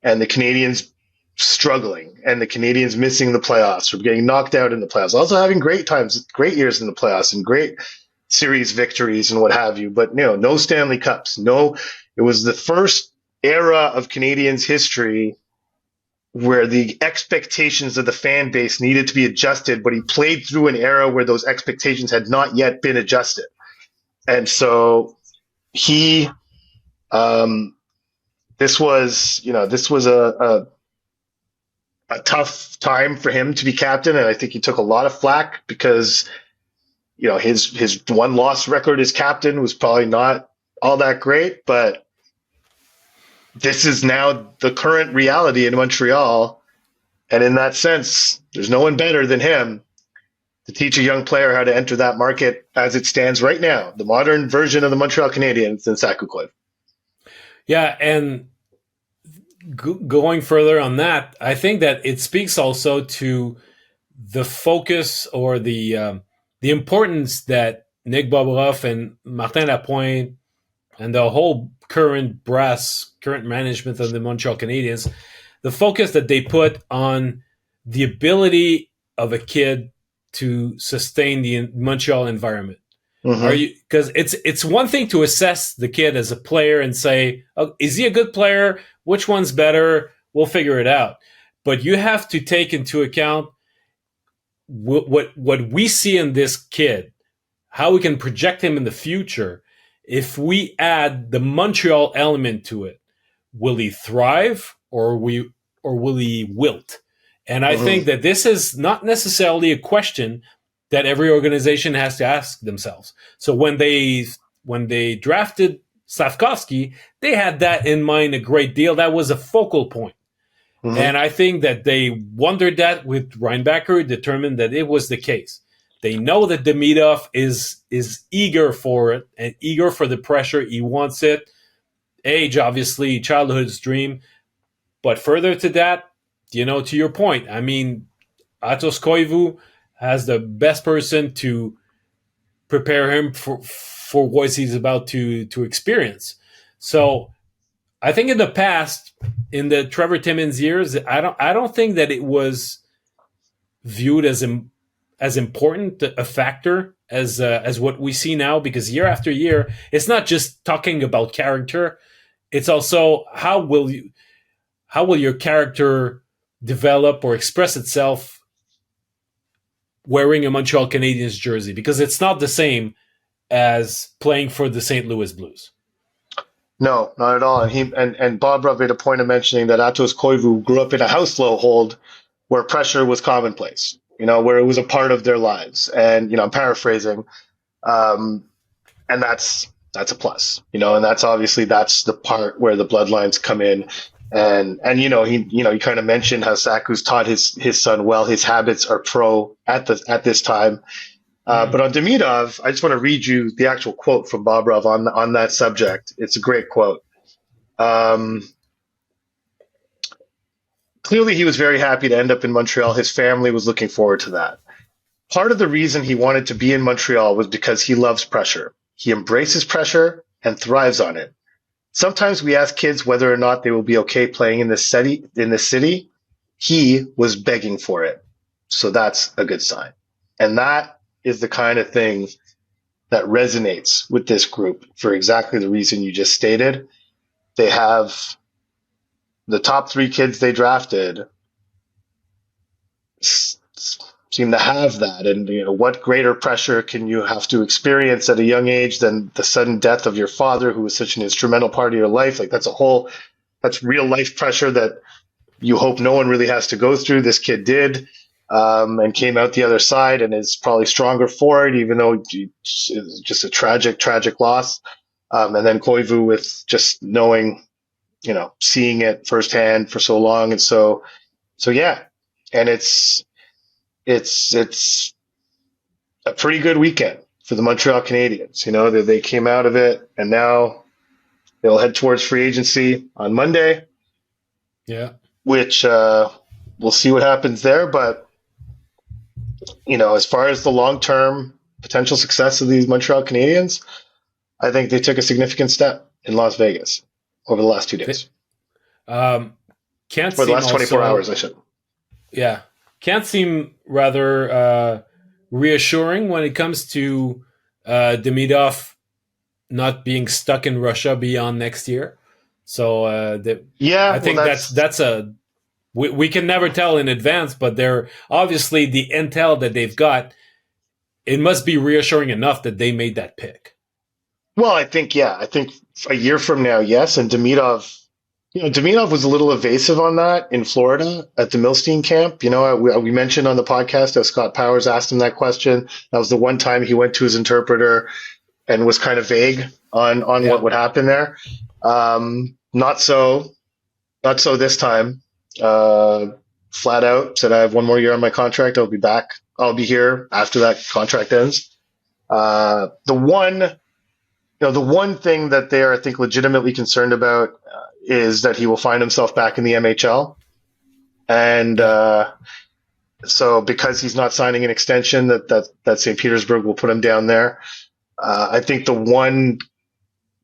and the Canadians struggling and the Canadians missing the playoffs or getting knocked out in the playoffs. Also having great times, great years in the playoffs and great series victories and what have you. But no Stanley Cups. No, it was the first era of Canadians history where the expectations of the fan base needed to be adjusted, but he played through an era where those expectations had not yet been adjusted. And so he, this was a tough time for him to be captain. And I think he took a lot of flack because, his one loss record as captain was probably not all that great, but this is now the current reality in Montreal. And in that sense, there's no one better than him to teach a young player how to enter that market as it stands right now, the modern version of the Montreal Canadiens than Saku Koivu. yeah. And going further on that, I think that it speaks also to the focus or the importance that Nick Bobroff and Martin Lapointe and the whole current management of the Montreal Canadiens, the focus that they put on the ability of a kid to sustain the Montreal environment. Are Mm-hmm. you, because it's one thing to assess the kid as a player and say, oh, is he a good player? Which one's better? We'll figure it out. But you have to take into account what we see in this kid, how we can project him in the future. If we add the Montreal element to it, will he thrive or will he wilt? And I Mm-hmm. think that this is not necessarily a question that every organization has to ask themselves. So when they drafted Slavkovsky, they had that in mind a great deal. That was a focal point. Mm-hmm. And I think that they wondered that with Reinbacher, determined that it was the case. They know that Demidov is eager for it and eager for the pressure. He wants it. Hage, obviously, childhood's dream. But further to that, to your point, I mean, Atos Koivu has the best person to prepare him for what he's about to experience. So I think in the past, in the Trevor Timmins years, I don't think that it was viewed as important a factor as what we see now, because year after year, it's not just talking about character. It's also how will your character develop or express itself wearing a Montreal Canadiens jersey, because it's not the same as playing for the St. Louis Blues. No, not at all. And Bob Ruff made a point of mentioning that Atos Koivu grew up in a household where pressure was commonplace, where it was a part of their lives. And, I'm paraphrasing, and that's a plus, and that's the part where the bloodlines come in. And he kind of mentioned how Saku's taught his son well. His habits are pro at this time. But on Demidov, I just want to read you the actual quote from Bob Ruff on that subject. It's a great quote. Clearly, he was very happy to end up in Montreal. His family was looking forward to that. Part of the reason he wanted to be in Montreal was because he loves pressure. He embraces pressure and thrives on it. Sometimes we ask kids whether or not they will be okay playing in this city. He was begging for it. So that's a good sign. And that is the kind of thing that resonates with this group for exactly the reason you just stated. They have the top 3 kids they drafted seem to have that. And, what greater pressure can you have to experience at a young age than the sudden death of your father, who was such an instrumental part of your life? Like, that's real life pressure that you hope no one really has to go through. This kid did, and came out the other side and is probably stronger for it, even though it's just a tragic loss. And then Koivu with just knowing, seeing it firsthand for so long. And so yeah. And it's a pretty good weekend for the Montreal Canadiens. They came out of it, and now they'll head towards free agency on Monday. Yeah. Which we'll see what happens there. But, as far as the long-term potential success of these Montreal Canadiens, I think they took a significant step in Las Vegas over the last 2 days. The last 24 hours, I should. Yeah. Can't seem rather reassuring when it comes to Demidov not being stuck in Russia beyond next year. So I think that's we can never tell in advance, but they're obviously the intel that they've got. It must be reassuring enough that they made that pick. Well, I think a year from now, yes. And Demidov was a little evasive on that in Florida at the Milstein camp. We mentioned on the podcast how Scott Powers asked him that question. That was the one time he went to his interpreter and was kind of vague on what would happen there. Not so this time. Flat out said, I have one more year on my contract. I'll be back. I'll be here after that contract ends. The one thing that they are, I think, legitimately concerned about is that he will find himself back in the MHL. And so because he's not signing an extension, that St. Petersburg will put him down there. I think the one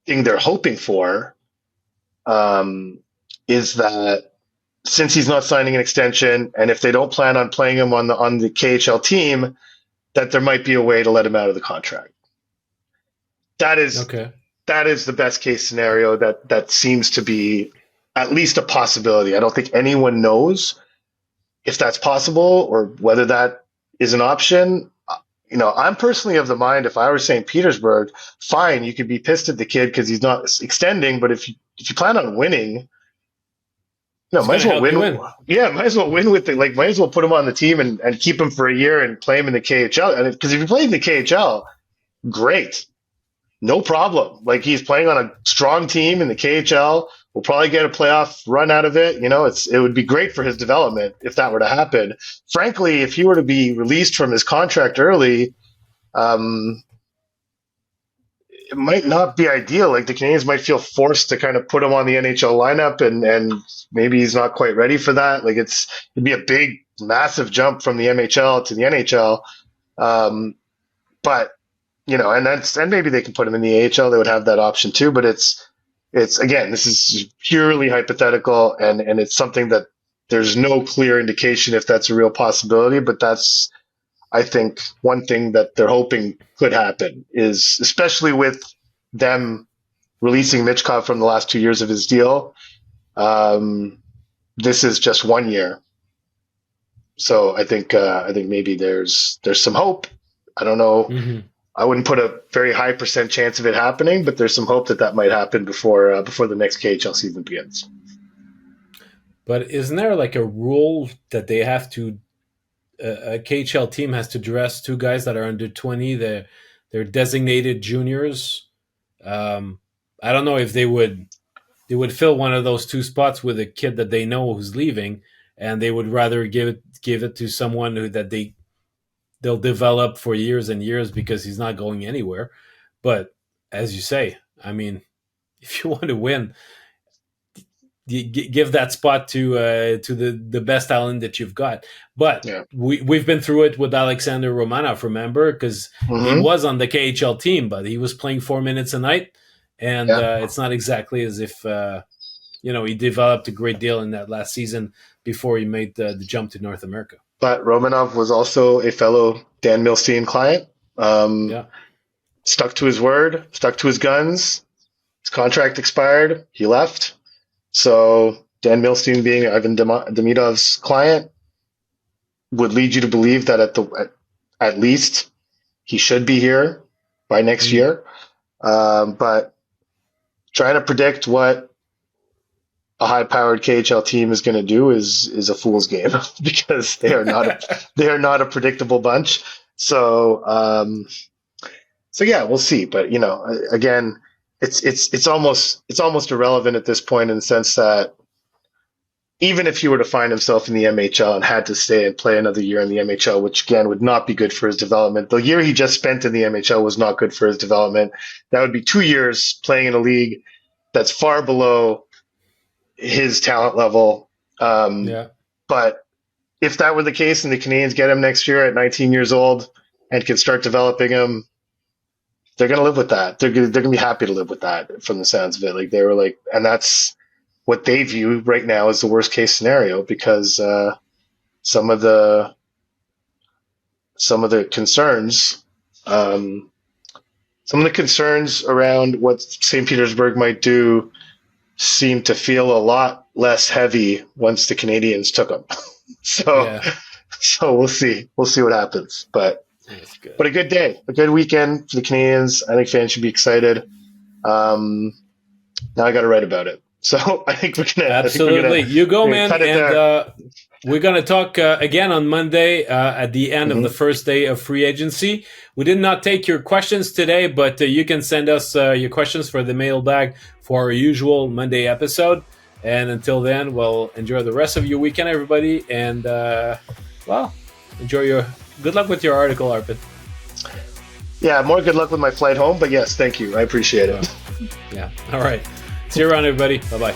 thing they're hoping for is that since he's not signing an extension, and if they don't plan on playing him on the KHL team, that there might be a way to let him out of the contract. That is the best case scenario that seems to be at least a possibility. I don't think anyone knows if that's possible or whether that is an option. I'm personally of the mind, if I were St. Petersburg, fine, you could be pissed at the kid because he's not extending, but if you plan on winning, might as well win. Yeah, might as well win with it. Might as well put him on the team and keep him for a year and play him in the KHL. And because if you play in the KHL, great. no problem. Like, he's playing on a strong team in the KHL. We'll probably get a playoff run out of it. It would be great for his development if that were to happen. Frankly, if he were to be released from his contract early, it might not be ideal. Like, the Canadiens might feel forced to kind of put him on the NHL lineup, and maybe he's not quite ready for that. Like, it'd be a big, massive jump from the MHL to the NHL. But and maybe they can put him in the AHL. They would have that option too. But it's again, this is purely hypothetical, and it's something that there's no clear indication if that's a real possibility. But that's, I think, one thing that they're hoping could happen, is especially with them releasing Michkov from the last 2 years of his deal. This is just 1 year, so I think maybe there's some hope. I don't know. Mm-hmm. I wouldn't put a very high % chance of it happening, but there's some hope that might happen before the next KHL season begins. But isn't there like a rule that they have to? A KHL team has to dress two guys that are under 20. They're designated juniors. I don't know if they would fill one of those two spots with a kid that they know who's leaving, and they would rather give it to someone that they'll develop for years and years because he's not going anywhere. But as you say, I mean, if you want to win, you give that spot to the best talent that you've got. But yeah, we've been through it with Alexander Romanov, remember? Because he was on the KHL team, but he was playing 4 minutes a night, and it's not exactly as if he developed a great deal in that last season before he made the jump to North America. But Romanov was also a fellow Dan Milstein client. Stuck to his word, stuck to his guns. His contract expired. He left. So Dan Milstein, being Ivan Demidov's client, would lead you to believe that at least he should be here by next year. But trying to predict what a high-powered KHL team is going to do is a fool's game because they are not a predictable bunch. So yeah, we'll see. But again, it's almost irrelevant at this point, in the sense that even if he were to find himself in the MHL and had to stay and play another year in the MHL, which again would not be good for his development. The year he just spent in the MHL was not good for his development. That would be 2 years playing in a league that's far below his talent level. But if that were the case and the Canadiens get him next year at 19 years old and can start developing him, they're going to live with that. They're going to be happy to live with that, from the sounds of it. Like, they were like, and that's what they view right now as the worst case scenario, because some of the concerns, around what St. Petersburg might do seem to feel a lot less heavy once the Canadiens took them. So we'll see what happens. But a good day, a good weekend for the Canadiens. I think fans should be excited. Now I got to write about it. So I think we're gonna absolutely. You go, man, and we're gonna talk again on Monday at the end of the first day of free agency. We did not take your questions today, but you can send us your questions for the mailbag for our usual Monday episode. And until then, well, enjoy the rest of your weekend, everybody, and good luck with your article, Arpit. Yeah, more good luck with my flight home, but yes, thank you. I appreciate it. Yeah. All right. See you around, everybody. Bye-bye.